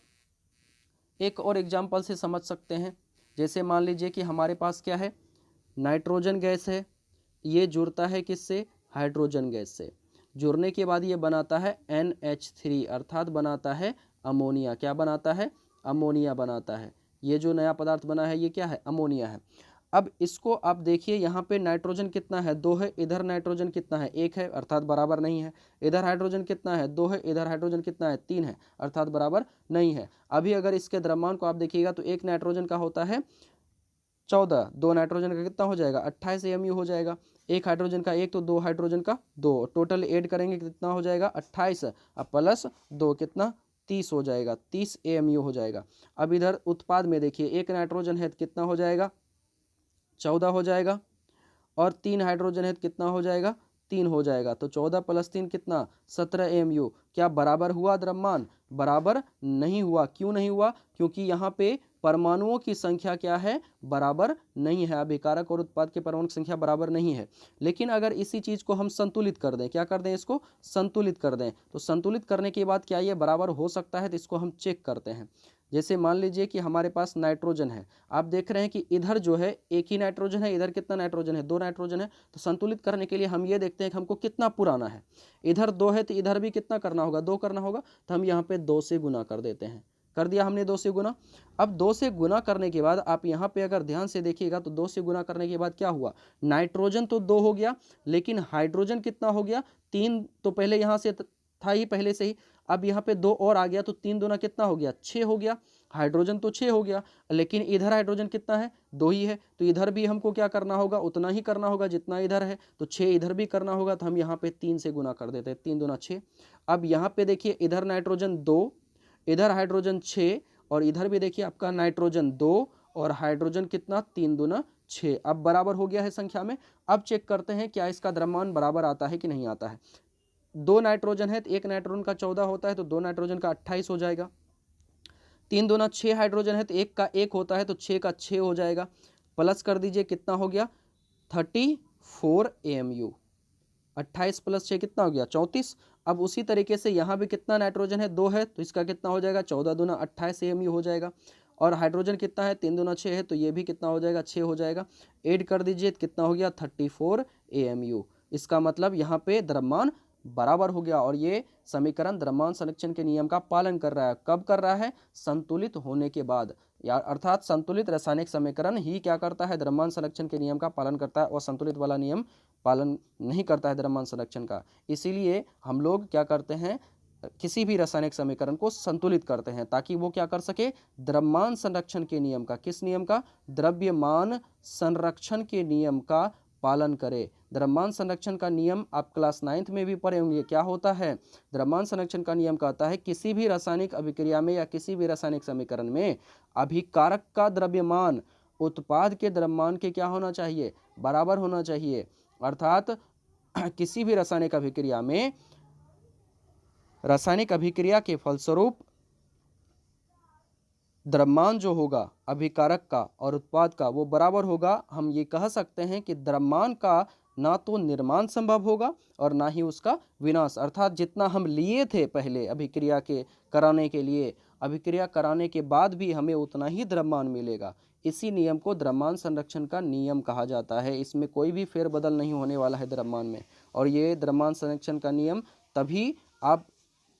एक और एग्जाम्पल से समझ सकते हैं। जैसे मान लीजिए कि हमारे पास क्या है, नाइट्रोजन गैस है, ये जुड़ता है किससे, हाइड्रोजन गैस से। जुड़ने के बाद ये बनाता है NH3, अर्थात बनाता है अमोनिया। क्या बनाता है, अमोनिया बनाता है। ये जो नया पदार्थ बना है ये क्या है, अमोनिया है। अब इसको आप देखिए, यहाँ पे नाइट्रोजन कितना है, 2 है, इधर नाइट्रोजन कितना है, 1 है, अर्थात बराबर नहीं है। इधर हाइड्रोजन कितना है, 2 है, इधर हाइड्रोजन कितना है, 3 है, अर्थात बराबर नहीं है। अभी अगर इसके द्रव्यमान को आप देखिएगा तो एक नाइट्रोजन का होता है 14, 2 नाइट्रोजन का कितना हो जाएगा, 28 AMU हो जाएगा। एक हाइड्रोजन का 1 तो 2 हाइड्रोजन का 2, टोटल ऐड करेंगे कितना हो जाएगा, 28 अब प्लस 2 कितना, 30 हो जाएगा, 30 AMU हो जाएगा। अब इधर उत्पाद में देखिए, एक नाइट्रोजन है तो कितना हो जाएगा, 14 हो जाएगा, और 3 हाइड्रोजन है तो कितना हो जाएगा, 3 हो जाएगा। तो 14 + 3 कितना 17 AMU। क्या बराबर हुआ द्रव्यमान? बराबर नहीं हुआ। क्यों नहीं हुआ? क्योंकि यहाँ पे परमाणुओं की संख्या क्या है? बराबर नहीं है। अभिकारक और उत्पाद के परमाणु की संख्या बराबर नहीं है। लेकिन अगर इसी चीज को हम संतुलित कर दें, क्या कर दें? इसको संतुलित कर दें, तो संतुलित करने के बाद क्या ये बराबर हो सकता है? तो इसको हम चेक करते हैं। जैसे मान लीजिए कि हमारे पास नाइट्रोजन है, आप देख रहे हैं कि इधर जो है एक ही नाइट्रोजन है, इधर कितना नाइट्रोजन है? 2 नाइट्रोजन है। तो संतुलित करने के लिए हम ये देखते हैं कि हमको कितना पुराना है। इधर 2 है तो इधर भी कितना करना होगा? 2 करना होगा। तो हम यहाँ पे 2 से गुना कर देते हैं। कर दिया हमने 2 से गुना। अब 2 से गुना करने के बाद आप यहाँ पे अगर ध्यान से देखिएगा तो 2 से गुना करने के बाद क्या हुआ? नाइट्रोजन तो 2 हो गया, लेकिन हाइड्रोजन कितना हो गया? 3 तो पहले यहाँ से था ही पहले से ही। अब यहाँ पे 2 और आ गया तो 3 दूना कितना हो गया? 6 हो गया। हाइड्रोजन तो 6 हो गया, लेकिन इधर हाइड्रोजन कितना है? 2 ही है। तो इधर भी हमको क्या करना होगा? उतना ही करना होगा जितना इधर है। तो 6 इधर भी करना होगा। तो हम यहाँ पे 3 से गुना कर देते हैं। 3 दूना 6। अब यहाँ पे देखिए इधर नाइट्रोजन 2, इधर हाइड्रोजन 6, और इधर भी देखिए आपका नाइट्रोजन 2 और हाइड्रोजन कितना? 3 दूना 6। अब बराबर हो गया है संख्या में। अब चेक करते हैं क्या इसका द्रव्यमान बराबर आता है कि नहीं आता है। 2 नाइट्रोजन है तो एक नाइट्रोजन का 14 होता है, तो 2 नाइट्रोजन का 28 हो जाएगा। 3 दूना 6 हाइड्रोजन है तो एक का 1 होता है, तो 6 का 6 हो जाएगा। प्लस कर दीजिए, कितना हो गया? 34 AMU। 28 + 6 कितना हो गया? 34। अब उसी तरीके से यहाँ भी कितना नाइट्रोजन है? 2 है, तो इसका कितना हो जाएगा? 14 दूना 28 AMU हो जाएगा। और हाइड्रोजन कितना है? 3 दूना 6 है, तो ये भी कितना हो जाएगा? 6 हो जाएगा। ऐड कर दीजिए, कितना हो गया? 34 AMU। इसका मतलब यहाँ पे द्रव्यमान बराबर हो गया, और ये समीकरण द्रव्यमान संरक्षण के नियम का पालन कर रहा है। कब कर रहा है? संतुलित होने के बाद, या अर्थात संतुलित रासायनिक समीकरण ही क्या करता है? द्रव्यमान संरक्षण के नियम का पालन करता है, और संतुलित वाला नियम पालन नहीं करता है द्रव्यमान संरक्षण का। इसीलिए हम लोग क्या करते हैं? किसी भी रासायनिक समीकरण को संतुलित करते हैं, ताकि वो क्या कर सके? द्रव्यमान संरक्षण के नियम का, किस नियम का? द्रव्यमान संरक्षण के नियम का पालन करे। द्रव्यमान संरक्षण का नियम आप क्लास 9th में भी पढ़े होंगे। क्या होता है? द्रव्यमान संरक्षण का नियम कहता है किसी भी रासायनिक अभिक्रिया में या किसी भी रासायनिक समीकरण में अभिकारक का द्रव्यमान उत्पाद के द्रव्यमान के क्या होना चाहिए? बराबर होना चाहिए। अर्थात किसी भी रासायनिक अभिक्रिया में रासायनिक अभिक्रिया के फलस्वरूप द्रव्यमान जो होगा अभिकारक का और उत्पाद का, वो बराबर होगा। हम ये कह सकते हैं कि द्रव्यमान का ना तो निर्माण संभव होगा और ना ही उसका विनाश। अर्थात जितना हम लिए थे पहले अभिक्रिया के कराने के लिए, अभिक्रिया कराने के बाद भी हमें उतना ही द्रव्यमान मिलेगा। इसी नियम को द्रव्यमान संरक्षण का नियम कहा जाता है। इसमें कोई भी फेरबदल नहीं होने वाला है द्रव्यमान में। और ये द्रव्यमान संरक्षण का नियम तभी आप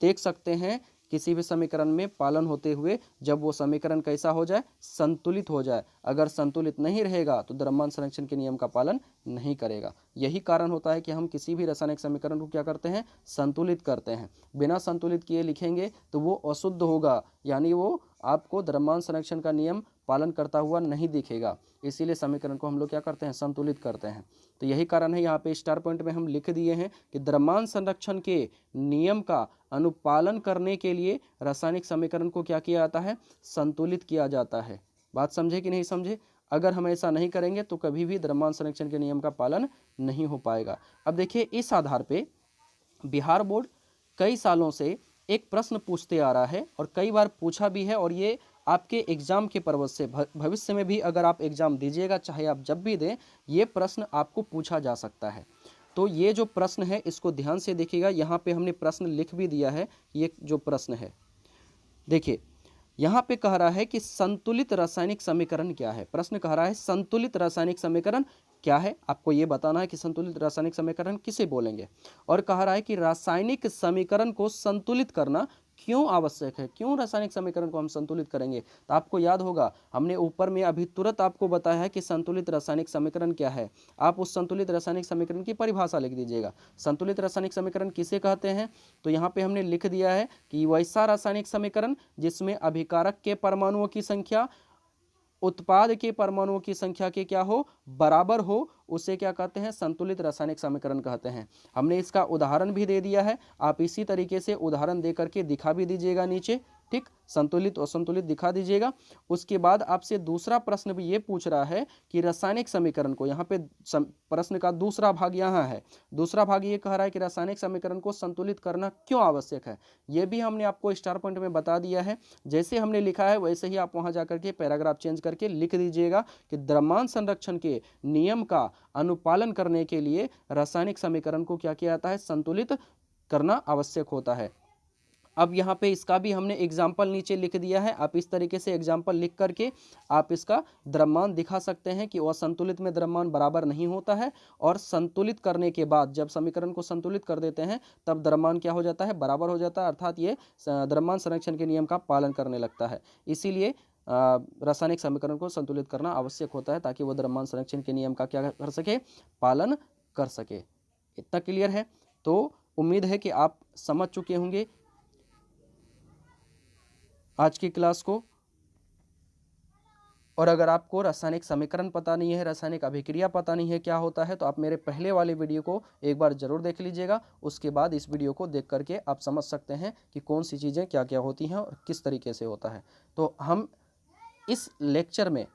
देख सकते हैं किसी भी समीकरण में पालन होते हुए, जब वो समीकरण कैसा हो जाए? संतुलित हो जाए। अगर संतुलित नहीं रहेगा तो द्रव्यमान संरक्षण के नियम का पालन नहीं करेगा। यही कारण होता है कि हम किसी भी रासायनिक समीकरण को क्या करते हैं? संतुलित करते हैं। बिना संतुलित किए लिखेंगे तो वो अशुद्ध होगा, यानी वो आपको द्रव्यमान संरक्षण का नियम पालन करता हुआ नहीं दिखेगा। इसीलिए समीकरण को हम लोग क्या करते हैं? संतुलित करते हैं। तो यही कारण है, यहाँ पे स्टार पॉइंट में हम लिख दिए हैं कि द्रव्यमान संरक्षण के नियम का अनुपालन करने के लिए रासायनिक समीकरण को क्या किया जाता है? संतुलित किया जाता है। बात समझे कि नहीं समझे? अगर हम ऐसा नहीं करेंगे तो कभी भी द्रव्यमान संरक्षण के नियम का पालन नहीं हो पाएगा। अब देखिए, इस आधार पे बिहार बोर्ड कई सालों से एक प्रश्न पूछते आ रहा है, और कई बार पूछा भी है, और ये आपके एग्जाम के पर्पज से भविष्य में भी अगर आप एग्जाम दीजिएगा, चाहे आप जब भी दें, ये प्रश्न आपको पूछा जा सकता है। तो ये जो प्रश्न है इसको ध्यान से देखिएगा। यहाँ पे हमने प्रश्न लिख भी दिया है। ये जो प्रश्न है देखिए, यहाँ पे कह रहा है कि संतुलित रासायनिक समीकरण क्या है। प्रश्न कह रहा है संतुलित रासायनिक समीकरण क्या है। आपको ये बताना है कि संतुलित रासायनिक समीकरण किसे बोलेंगे, और कह रहा है कि रासायनिक समीकरण को संतुलित करना क्यों आवश्यक है, क्यों रासायनिक समीकरण को हम संतुलित करेंगे। तो आपको याद होगा, हमने ऊपर में अभी तुरंत आपको बताया है कि संतुलित रासायनिक समीकरण क्या है। आप उस संतुलित रासायनिक समीकरण की परिभाषा लिख दीजिएगा। संतुलित रासायनिक समीकरण किसे कहते हैं? तो यहाँ पे हमने लिख दिया है कि वैसा रासायनिक समीकरण जिसमें अभिकारक के परमाणुओं की संख्या उत्पाद के परमाणुओं की संख्या के क्या हो? बराबर हो, उसे क्या कहते हैं? संतुलित रासायनिक समीकरण कहते हैं। हमने इसका उदाहरण भी दे दिया है। आप इसी तरीके से उदाहरण दे करके दिखा भी दीजिएगा नीचे। ठीक, संतुलित और असंतुलित दिखा दीजिएगा। उसके बाद आपसे दूसरा प्रश्न भी ये पूछ रहा है कि रासायनिक समीकरण को, यहाँ पे प्रश्न का दूसरा भाग यहाँ है, दूसरा भाग ये कह रहा है कि रासायनिक समीकरण को संतुलित करना क्यों आवश्यक है। ये भी हमने आपको स्टार पॉइंट में बता दिया है। जैसे हमने लिखा है वैसे ही आप वहाँ जाकर के पैराग्राफ चेंज करके लिख दीजिएगा कि द्रव्यमान संरक्षण के नियम का अनुपालन करने के लिए रासायनिक समीकरण को क्या किया जाता है, संतुलित करना आवश्यक होता है। अब यहाँ पे इसका भी हमने एग्जाम्पल नीचे लिख दिया है। आप इस तरीके से एग्जाम्पल लिख करके आप इसका द्रव्यमान दिखा सकते हैं कि असंतुलित में द्रव्यमान बराबर नहीं होता है, और संतुलित करने के बाद जब समीकरण को संतुलित कर देते हैं तब द्रव्यमान क्या हो जाता है, बराबर हो जाता है, अर्थात ये द्रव्यमान संरक्षण के नियम का पालन करने लगता है। इसीलिए रासायनिक समीकरण को संतुलित करना आवश्यक होता है ताकि वो द्रव्यमान संरक्षण के नियम का क्या कर सके, पालन कर सके। इतना क्लियर है? तो उम्मीद है कि आप समझ चुके होंगे आज की क्लास को। और अगर आपको रासायनिक समीकरण पता नहीं है, रासायनिक अभिक्रिया पता नहीं है क्या होता है, तो आप मेरे पहले वाले वीडियो को एक बार जरूर देख लीजिएगा। उसके बाद इस वीडियो को देख करके आप समझ सकते हैं कि कौन सी चीज़ें क्या क्या होती हैं और किस तरीके से होता है। तो हम इस लेक्चर में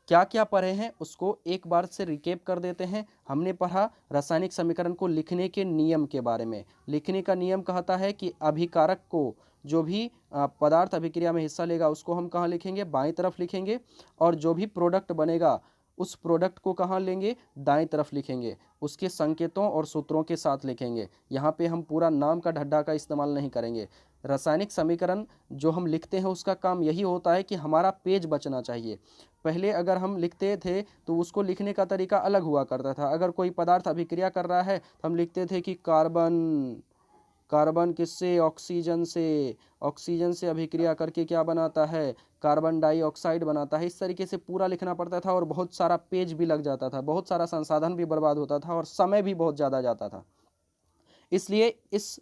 क्या क्या पढ़े हैं उसको एक बार से रिकेप कर देते हैं। हमने पढ़ा रासायनिक समीकरण को लिखने के नियम के बारे में। लिखने का नियम कहता है कि अभिकारक को, जो भी पदार्थ अभिक्रिया में हिस्सा लेगा उसको हम कहाँ लिखेंगे, बाईं तरफ लिखेंगे, और जो भी प्रोडक्ट बनेगा उस प्रोडक्ट को कहाँ लेंगे, दाईं तरफ लिखेंगे, उसके संकेतों और सूत्रों के साथ लिखेंगे। यहाँ पे हम पूरा नाम का ढड्डा का इस्तेमाल नहीं करेंगे। रासायनिक समीकरण जो हम लिखते हैं उसका काम यही होता है कि हमारा पेज बचना चाहिए। पहले अगर हम लिखते थे तो उसको लिखने का तरीका अलग हुआ करता था। अगर कोई पदार्थ अभिक्रिया कर रहा है तो हम लिखते थे कि कार्बन किससे, ऑक्सीजन से, ऑक्सीजन से अभिक्रिया करके क्या बनाता है, कार्बन डाइऑक्साइड बनाता है। इस तरीके से पूरा लिखना पड़ता था और बहुत सारा पेज भी लग जाता था, बहुत सारा संसाधन भी बर्बाद होता था और समय भी बहुत ज़्यादा जाता था। इसलिए इस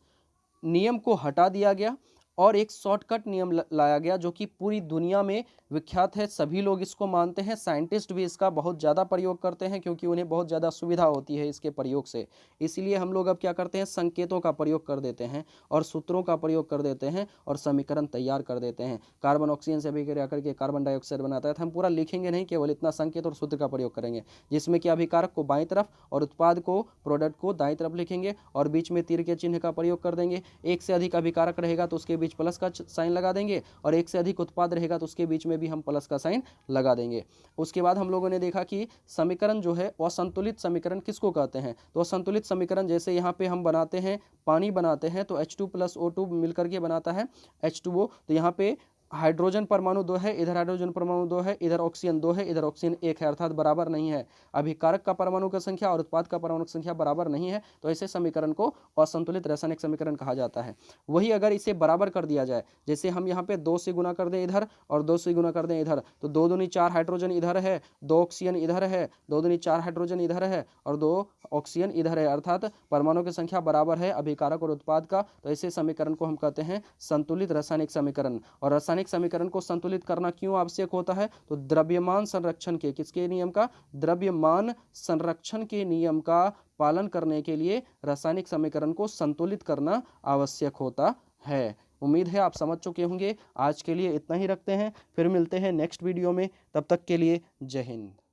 नियम को हटा दिया गया और एक शॉर्टकट नियम लाया गया जो कि पूरी दुनिया में विख्यात है। सभी लोग इसको मानते हैं, साइंटिस्ट भी इसका बहुत ज़्यादा प्रयोग करते हैं क्योंकि उन्हें बहुत ज़्यादा सुविधा होती है इसके प्रयोग से। इसीलिए हम लोग अब क्या करते हैं, संकेतों का प्रयोग कर देते हैं और सूत्रों का प्रयोग कर देते हैं और समीकरण तैयार कर देते हैं। कार्बन ऑक्सीजन से अभिक्रिया करके कार्बन डाइऑक्साइड बनाता है, तो हम पूरा लिखेंगे नहीं, केवल इतना संकेत और सूत्र का प्रयोग करेंगे, जिसमें कि अभिकारक को बाईं तरफ और उत्पाद को, प्रोडक्ट को दाईं तरफ लिखेंगे और बीच में तीर के चिन्ह का प्रयोग कर देंगे। एक से अधिक अभिकारक रहेगा तो उसके बीच प्लस का साइन लगा देंगे और एक से अधिक उत्पाद रहेगा तो उसके बीच में भी हम प्लस का साइन लगा देंगे। उसके बाद हम लोगों ने देखा कि समीकरण जो है असंतुलित समीकरण किसको कहते हैं। तो असंतुलित समीकरण जैसे यहाँ पे हम बनाते हैं, पानी बनाते हैं तो H2 + O2 मिलकर के बनाता है H2O। तो यहाँ पे हाइड्रोजन परमाणु 2 है, इधर हाइड्रोजन परमाणु 2 है, इधर ऑक्सीजन 2 है, इधर ऑक्सीजन 1 है, अर्थात बराबर नहीं है। अभिकारक का परमाणु की संख्या और उत्पाद का परमाणु की संख्या बराबर नहीं है, तो ऐसे समीकरण को असंतुलित रासायनिक समीकरण कहा जाता है। वही अगर इसे बराबर कर दिया जाए, जैसे हम यहाँ पे 2 से गुना कर दें इधर और 2 से गुना कर दें इधर, तो 2 दूनी 4 हाइड्रोजन इधर है, 2 ऑक्सीजन इधर है, 2 दूनी 4 हाइड्रोजन इधर है और 2 ऑक्सीजन इधर है, अर्थात परमाणु की संख्या बराबर है अभिकारक और उत्पाद का। तो ऐसे समीकरण को हम कहते हैं संतुलित रासायनिक समीकरण। और रासायनिक समीकरण को संतुलित करना क्यों आवश्यक होता है, तो द्रव्यमान संरक्षण के, किसके नियम का, द्रव्यमान संरक्षण के नियम का पालन करने के लिए रासायनिक समीकरण को संतुलित करना आवश्यक होता है। उम्मीद है आप समझ चुके होंगे। आज के लिए इतना ही रखते हैं, फिर मिलते हैं नेक्स्ट वीडियो में। तब तक के लिए जय हिंद।